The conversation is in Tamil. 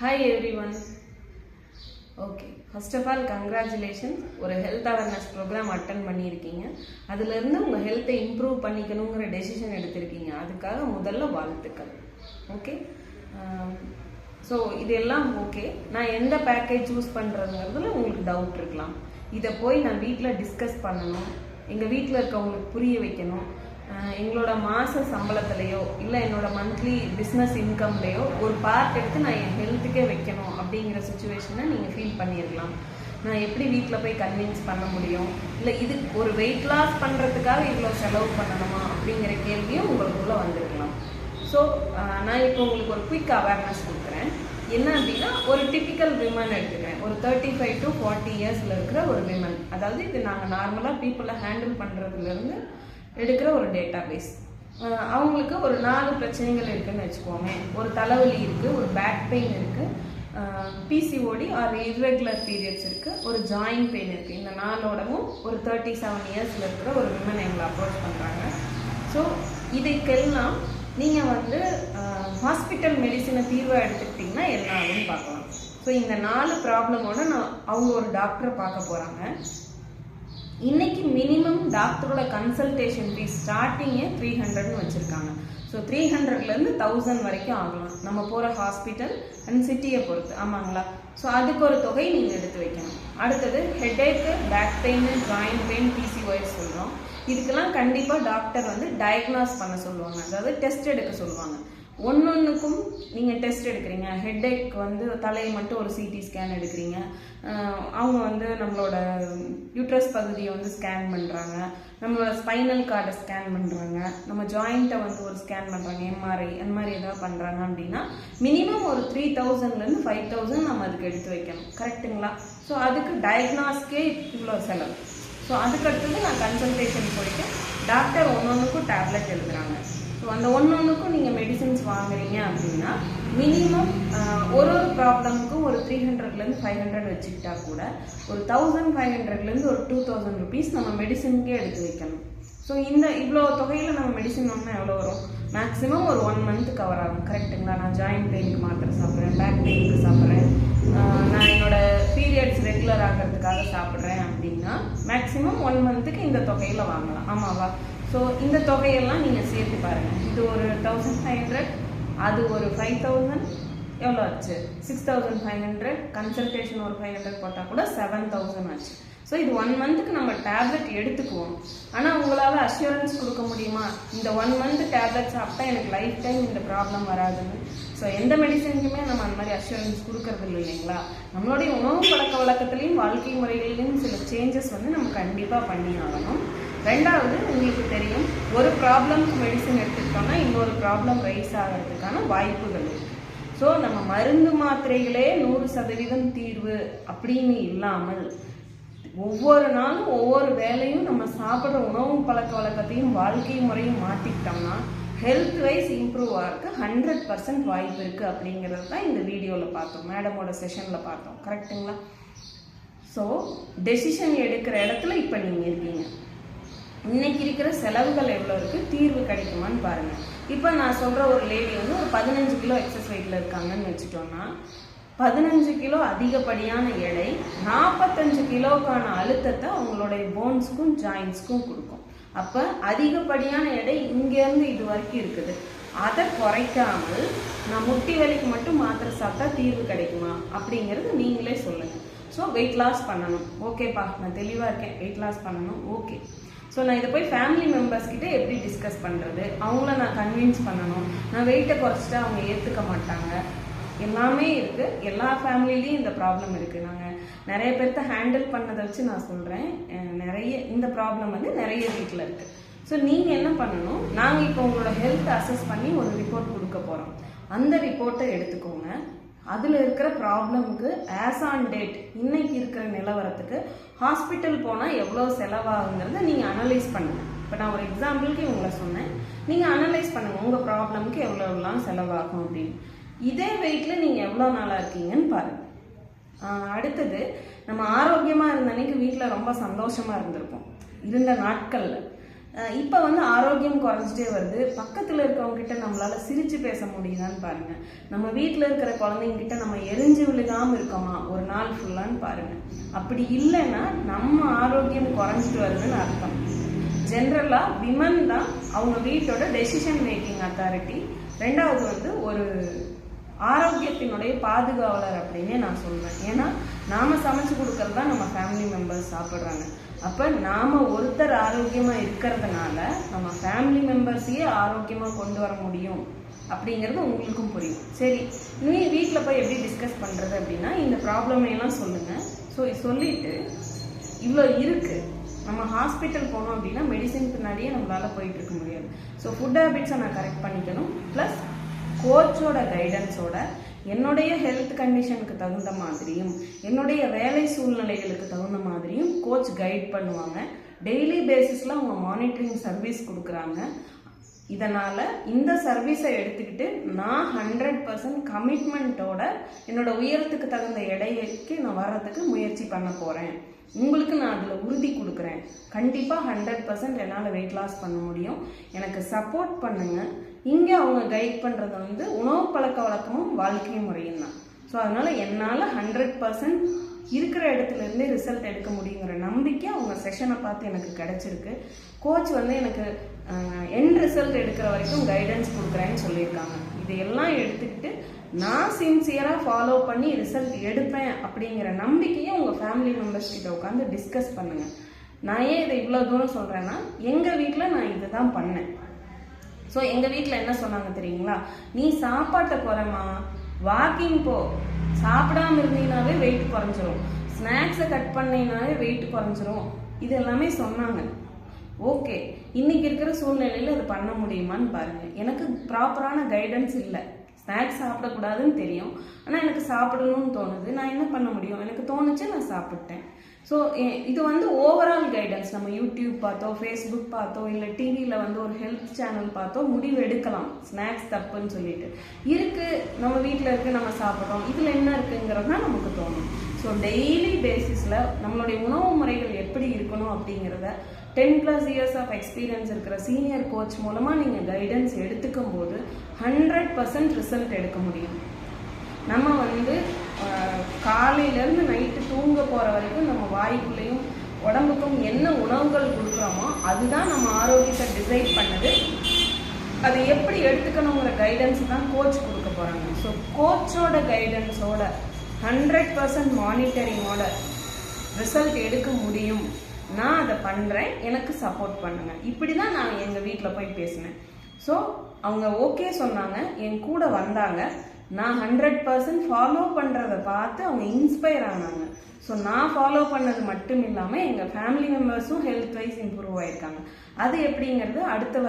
Hi everyone. Okay, first of all congratulations. ஒரு health awareness program attend பண்ணியிருக்கீங்க. அதுல இருந்து உங்க health improve பண்ணிக்கணும்ங்கற decision எடுத்திருக்கீங்க. அதுக்காக முதல்ல வாழ்த்துக்கள். ஓகே. ஸோ இதெல்லாம் ஓகே. நான் எந்த பேக்கேஜ் சூஸ் பண்றதுங்கிறதுல உங்களுக்கு டவுட் இருக்கலாம். இதை போய் நான் வீட்டில் டிஸ்கஸ் பண்ணணும், எங்கள் வீட்டில் இருக்கவங்களுக்கு புரிய வைக்கணும், எங்களோட மாத சம்பளத்துலையோ இல்லை என்னோட மந்த்லி பிஸ்னஸ் இன்கம்லேயோ ஒரு பார்ட் எடுத்து நான் என் ஹெல்த்துக்கே வைக்கணும் அப்படிங்கிற சுச்சுவேஷனை நீங்கள் ஃபீல் பண்ணியிருக்கலாம். நான் எப்படி வீட்டில் போய் கன்வின்ஸ் பண்ண முடியும், இல்லை இது ஒரு வெயிட் லாஸ் பண்ணுறதுக்காக இவ்வளோ செலவு பண்ணணுமா அப்படிங்கிற கேள்வியும் உங்களுக்குள்ளே வந்திருக்கலாம். ஸோ நான் இப்போ உங்களுக்கு ஒரு குயிக் அவேர்னஸ் கொடுக்குறேன். என்ன அப்படின்னா, ஒரு டிப்பிக்கல் விமன் எடுத்துக்கிறேன். ஒரு 35 to 40 இயர்ஸில் இருக்கிற ஒரு விமன். அதாவது இது நாங்கள் நார்மலாக பீப்புளை ஹேண்டில் பண்ணுறதுலேருந்து எடுக்கிற ஒரு டேட்டா பேஸ். அவங்களுக்கு ஒரு 4 பிரச்சனைகள் இருக்குதுன்னு வச்சுக்கோமே. ஒரு தலைவலி இருக்குது, ஒரு பேக் பெயின் இருக்குது, பிசிஓடி ஆர் இர்ரெகுலர் பீரியட்ஸ் இருக்குது, ஒரு ஜாயின்ட் பெயின் இருக்குது. இந்த 4ஓடவும் ஒரு 37 இயர்ஸில் இருக்கிற ஒரு விமன் எங்களை அப்ரோச் பண்ணுறாங்க. ஸோ இதுக்கெல்லாம் நீங்கள் ஹாஸ்பிட்டல் மெடிசனை தீர்வாக எடுத்துக்கிட்டிங்கன்னா என்ன ஆகுன்னு பார்க்கலாம். ஸோ இந்த 4 ப்ராப்ளமோட அவங்க ஒரு டாக்டரை பார்க்க போகிறாங்க. இன்னைக்கு மினிமம் டாக்டரோட கன்சல்டேஷன் ஃபீஸ் ஸ்டார்டிங்கே 300ன்னு வச்சுருக்காங்க. ஸோ 300லேருந்து 1000 வரைக்கும் ஆகலாம், நம்ம போகிற ஹாஸ்பிட்டல் அண்ட் சிட்டியை பொறுத்து. ஆமாங்களா? ஸோ அதுக்கு ஒரு தொகை நீங்கள் எடுத்து வைக்கணும். அடுத்தது headache, back pain, joint pain, PCOS சொல்கிறோம். இதுக்கெல்லாம் கண்டிப்பாக டாக்டர் டயக்னாஸ் பண்ண சொல்லுவாங்க, அதாவது டெஸ்ட் எடுக்க சொல்லுவாங்க. ஒன்னொன்றுக்கும் நீங்கள் டெஸ்ட் எடுக்கிறீங்க. ஹெட்ஏக் தலையை மட்டும் ஒரு சிடி ஸ்கேன் எடுக்கிறீங்க. அவங்க நம்மளோட யூட்ரஸ் பகுதியை ஸ்கேன் பண்ணுறாங்க, நம்மளோட ஸ்பைனல் கார்டை ஸ்கேன் பண்ணுறாங்க, நம்ம ஜாயிண்ட்டை ஒரு ஸ்கேன் பண்ணுறாங்க, எம்ஆர்ஐ அந்த மாதிரி ஏதாவது பண்ணுறாங்க அப்படின்னா மினிமம் ஒரு 3000லேருந்து 5000 நம்ம அதுக்கு எடுத்து வைக்கணும். கரெக்டுங்களா? ஸோ அதுக்கு டயக்னாஸ்க்கே இவ்வளோ செலவு. ஸோ அதுக்கடுத்தது நான் கன்சல்டேஷன் போயிட்டு டாக்டர் ஒன்னொன்றுக்கும் டேப்லெட் எழுதுறாங்க. ஸோ அந்த ஒன்னொன்றுக்கும் நீங்கள் மெடிசின்ஸ் வாங்குறீங்க அப்படின்னா மினிமம் ஒரு ப்ராப்ளமுக்கும் ஒரு 300லேருந்து 500 வச்சுக்கிட்டா கூட ஒரு 1500லேருந்து ஒரு 2000 ருபீஸ் நம்ம மெடிசினுக்கே எடுத்து வைக்கணும். ஸோ இவ்வளோ தொகையில் நம்ம மெடிசின் வாங்கினா எவ்வளோ வரும்? மேக்ஸிமம் ஒரு 1 மந்த் கவர் ஆகும். கரெக்டுங்களா? நான் ஜாயின்ட் பெயினுக்கு மாத்திரை சாப்பிட்றேன், பேக் பெயினுக்கு சாப்பிட்றேன், நான் என்னோட பீரியட்ஸ் ரெகுலர் ஆகிறதுக்காக சாப்பிட்றேன் அப்படின்னா மேக்ஸிமம் 1 மந்த்துக்கு இந்த தொகையில் வாங்கலாம். ஆமாவா? ஸோ இந்த தொகையெல்லாம் நீங்கள் சேர்த்து பாருங்கள். இது ஒரு 1500, அது ஒரு 5000, எவ்வளோ ஆச்சு? 6500. கன்சல்டேஷன் ஒரு 500 போட்டால் கூட 7000 ஆச்சு. ஸோ இது 1 மந்த்துக்கு நம்ம டேப்லெட் எடுத்துக்குவோம். ஆனால் உங்களால் அஷ்யூரன்ஸ் கொடுக்க முடியுமா இந்த 1 மந்த் டேப்லெட் சாப்பிட்டா எனக்கு லைஃப் டைம் இந்த ப்ராப்ளம் வராதுன்னு? ஸோ எந்த மெடிசனுக்குமே நம்ம அந்த மாதிரி அஷ்யூரன்ஸ் கொடுக்கறது இல்லை, இல்லைங்களா? நம்மளுடைய உணவு பழக்க வழக்கத்துலேயும் வாழ்க்கை முறைகளிலும் சில சேஞ்சஸ் நம்ம கண்டிப்பாக பண்ணி ஆகணும். ரெண்டாவது, உங்களுக்கு தெரியும், ஒரு ப்ராப்ளம்க்கு மெடிசன் எடுத்துக்கிட்டோம்னா இன்னொரு ப்ராப்ளம் ரைஸ் ஆகிறதுக்கான வாய்ப்புகள் இருக்குது. ஸோ நம்ம மருந்து மாத்திரைகளே 100% தீர்வு அப்படின்னு இல்லாமல் ஒவ்வொரு நாளும் ஒவ்வொரு வேலையும் நம்ம சாப்பிட்ற உணவு பழக்க வழக்கத்தையும் வாழ்க்கை முறையும் மாற்றிக்கிட்டோம்னா ஹெல்த் வைஸ் இம்ப்ரூவ் ஆகிறதுக்கு 100% வாய்ப்பு இருக்குது அப்படிங்கிறது தான் இந்த வீடியோவில் பார்த்தோம், மேடமோட செஷனில் பார்த்தோம். கரெக்டுங்களா? ஸோ டெசிஷன் எடுக்கிற இடத்துல இப்போ நீங்கள் இருக்கீங்க. இன்னைக்கு இருக்கிற செலவுகள் எவ்வளோ இருக்குது, தீர்வு கிடைக்குமான்னு பாருங்கள். இப்போ நான் சொல்கிற ஒரு லேடி ஒரு 15 கிலோ எக்ஸஸ் வெயிட்டில் இருக்காங்கன்னு வச்சுட்டோம்னா 15 கிலோ அதிகப்படியான எடை 45 கிலோக்கான அழுத்தத்தை அவங்களுடைய போன்ஸுக்கும் ஜாயின்ஸ்க்கும் கொடுக்கும். அப்போ அதிகப்படியான எடை இங்கேருந்து இது வரைக்கும் இருக்குது. அதை குறைக்காமல் நான் முட்டி வலிக்கு மட்டும் மாத்திரை சாப்பிட்டா தீர்வு கிடைக்குமா அப்படிங்கிறது நீங்களே சொல்லுங்கள். ஸோ வெயிட் லாஸ் பண்ணணும், ஓகேப்பா, நான் தெளிவாக இருக்கேன், வெயிட் லாஸ் பண்ணணும், ஓகே. ஸோ நான் இதை போய் ஃபேமிலி மெம்பர்ஸ்கிட்ட எப்படி டிஸ்கஸ் பண்ணுறது, அவங்கள நான் கன்வின்ஸ் பண்ணணும். நான் வெயிட்டை குறைச்சிட்டா அவங்க ஏற்றுக்க மாட்டாங்க. எல்லாமே இருக்குது, எல்லா ஃபேமிலிலையும் இந்த ப்ராப்ளம் இருக்குது. நாங்கள் நிறைய பேர்த்த ஹேண்டில் பண்ணதை வச்சு நான் சொல்கிறேன், நிறைய இந்த ப்ராப்ளம் நிறைய வீட்டில் இருக்குது. ஸோ நீங்கள் என்ன பண்ணணும், நாங்கள் இப்போ உங்களோட ஹெல்த் அசஸ் பண்ணி ஒரு ரிப்போர்ட் கொடுக்க போகிறோம். அந்த ரிப்போர்ட்டை எடுத்துக்கோங்க. அதில் இருக்கிற ப்ராப்ளமுக்கு ஆஸ் ஆன் டேட் இன்னைக்கு இருக்கிற நிலவரத்துக்கு ஹாஸ்பிட்டல் போனால் எவ்வளோ செலவாகுங்கிறத நீங்கள் அனலைஸ் பண்ணுங்கள். இப்போ நான் ஒரு எக்ஸாம்பிளுக்கு இவங்களை சொன்னேன், நீங்கள் அனலைஸ் பண்ணுங்கள் உங்கள் ப்ராப்ளமுக்கு எவ்வளோலாம் செலவாகும் அப்படின்னு. இதே வெயிட்டில் நீங்கள் எவ்வளோ நாளாக இருக்கீங்கன்னு பாருங்கள். அடுத்தது, நம்ம ஆரோக்கியமாக இருந்த அன்னைக்கு வீட்டில் ரொம்ப சந்தோஷமாக இருந்திருப்போம் இருந்த நாட்களில். இப்போ வந்து ஆரோக்கியம் குறைஞ்சிட்டே வருது. பக்கத்தில் இருக்கவங்க கிட்ட நம்மளால சிரிச்சு பேச முடியுதான்னு பாருங்க. நம்ம வீட்டில் இருக்கிற குழந்தைங்க கிட்ட நம்ம எரிஞ்சு விழுகாம இருக்கோமா ஒரு நாள் ஃபுல்லான்னு பாருங்க. அப்படி இல்லைன்னா நம்ம ஆரோக்கியம் குறைஞ்சிட்டு வருதுன்னு அர்த்தம். ஜென்ரலா விமன் தான் அவங்க வீட்டோட டெசிஷன் மேக்கிங் அத்தாரிட்டி. ரெண்டாவது வந்து ஒரு ஆரோக்கியத்தினுடைய பாதுகாவலர் அப்படின்னே நான் சொல்வேன். ஏன்னா நாம சமைச்சு கொடுக்கறது தான் நம்ம ஃபேமிலி மெம்பர்ஸ் சாப்பிட்றாங்க. அப்ப நாம ஒருத்தர் ஆரோக்கியமா இருக்கிறதுனால நம்ம ஃபேமிலி மெம்பர்ஸையே ஆரோக்கியமா கொண்டு வர முடியும் அப்படிங்கிறது உங்களுக்கும் புரியும். சரி, நீ வீட்டில் போய் எப்படி டிஸ்கஸ் பண்றது அப்படின்னா இந்த ப்ராப்ளம் எல்லாம் சொல்லுங்க. ஸோ சொல்லிட்டு இவ்வளோ இருக்கு, நம்ம ஹாஸ்பிட்டல் போனோம் அப்படின்னா மெடிசின் பின்னாடியே நம்மளால போயிட்டு இருக்க முடியாது. ஸோ ஃபுட் ஹேபிட்ஸை நான் கரெக்ட் பண்ணிக்கணும். ப்ளஸ் கோச்சோட கைடன்ஸோட என்னுடைய ஹெல்த் கண்டிஷனுக்கு தகுந்த மாதிரியும் என்னுடைய வேலை சூழ்நிலைகளுக்கு தகுந்த மாதிரியும் கோச் கைட் பண்ணுவாங்க. டெய்லி பேசிஸில் அவங்க மானிட்டரிங் சர்வீஸ் கொடுக்குறாங்க. இதனால் இந்த சர்வீஸை எடுத்துக்கிட்டு நான் 100% கமிட்மெண்ட்டோட என்னோட உயரத்துக்கு தகுந்த எடைக்கு நான் வர்றதுக்கு முயற்சி பண்ண போகிறேன். உங்களுக்கு நான் அதில் உறுதி கொடுக்குறேன். கண்டிப்பாக 100% என்னால் வெயிட் லாஸ் பண்ண முடியும். எனக்கு சப்போர்ட் பண்ணுங்கள். இங்கே அவங்க கைட் பண்ணுறது வந்து உணவு பழக்க வழக்கமும் வாழ்க்கை முறையும் தான். ஸோ அதனால் என்னால் 100% இருக்கிற இடத்துலேருந்தே ரிசல்ட் எடுக்க முடியுங்கிற நம்பிக்கை அவங்க செஷனை பார்த்து எனக்கு கிடைச்சிருக்கு. கோச் வந்து எனக்கு எண்ட் ரிசல்ட் எடுக்கிற வரைக்கும் கைடன்ஸ் கொடுக்குறேன்னு சொல்லியிருக்காங்க. இதையெல்லாம் எடுத்துக்கிட்டு நான் சின்சியராக ஃபாலோ பண்ணி ரிசல்ட் எடுப்பேன் அப்படிங்கிற நம்பிக்கையை உங்கள் ஃபேமிலி மெம்பர்ஸ் கிட்ட உட்காந்து டிஸ்கஸ் பண்ணுங்கள். நான் ஏன் இதை இவ்வளோ தூரம் சொல்கிறேன்னா எங்கள் வீட்டில் நான் இதை தான் பண்ணேன். ஸோ எங்கள் வீட்டில் என்ன சொன்னாங்க தெரியுங்களா, நீ சாப்பாட்டை குறைமா, வாக்கிங் போ, சாப்பிடாம இருந்தீங்கனாவே வெயிட் குறைஞ்சிரும், ஸ்நாக்ஸை கட் பண்ணினாவே வெயிட் குறைஞ்சிரும், இது எல்லாமே சொன்னாங்க. ஓகே, இன்னைக்கு இருக்கிற சூழ்நிலையில் அது பண்ண முடியுமான்னு பாருங்க. எனக்கு ப்ராப்பரான கைடன்ஸ் இல்லை. ஸ்நாக்ஸ் சாப்பிடக்கூடாதுன்னு தெரியும், ஆனால் எனக்கு சாப்பிடணும்னு தோணுது. நான் என்ன பண்ண முடியும்? எனக்கு தோணுச்சு, நான் சாப்பிட்டேன். ஸோ இது வந்து ஓவரால் கைடன்ஸ். நம்ம யூடியூப் பார்த்தோ, ஃபேஸ்புக் பார்த்தோ, இல்லை டிவியில் வந்து ஒரு ஹெல்த் சேனல் பார்த்தோ முடிவு எடுக்கலாம் ஸ்நாக்ஸ் தப்புன்னு சொல்லிட்டு. இருக்கு, நம்ம வீட்டில் இருக்கு, நம்ம சாப்பிட்றோம், இதில் என்ன இருக்குங்கிறது தான் நமக்கு தோணும். ஸோ டெய்லி பேசிஸில் நம்மளுடைய உணவு முறைகள் எப்படி இருக்கணும் அப்படிங்கிறத 10+ years ஆஃப் எக்ஸ்பீரியன்ஸ் இருக்கிற சீனியர் கோச் மூலமாக நீங்கள் கைடன்ஸ் எடுத்துக்கும் போது 100% ரிசல்ட் எடுக்க முடியும். நம்ம வந்து காலையிலேருந்து நைட்டு தூங்க போகிற வரைக்கும் நம்ம வாய்க்குள்ளேயும் உடம்புக்கும் என்ன உணவுகள் கொடுக்குறோமோ அதுதான் நம்ம ஆரோக்கியத்தை டிசைட் பண்ணுது. அதை எப்படி எடுத்துக்கணுங்கிற கைடன்ஸ் தான் கோச் கொடுக்க போகிறாங்க. ஸோ கோச்சோட கைடன்ஸோட 100% மானிட்டரிங்கோட ரிசல்ட் எடுக்க முடியும். நான் அதை பண்ணுறேன், எனக்கு சப்போர்ட் பண்ணுங்க. இப்படி தான் நான் எங்கள் வீட்டில் போய் பேசினேன். ஸோ அவங்க ஓகே சொன்னாங்க, என் கூட வந்தாங்க. நான் 100% ஃபாலோ பண்ணுறதை பார்த்து அவங்க இன்ஸ்பயர் ஆனாங்க. ஸோ நான் ஃபாலோ பண்ணது மட்டும் இல்லாமல் எங்கள் ஃபேமிலி மெம்பர்ஸும் ஹெல்த் வைஸ் இம்ப்ரூவ் ஆயிருக்காங்க. அது எப்படிங்கிறது அடுத்த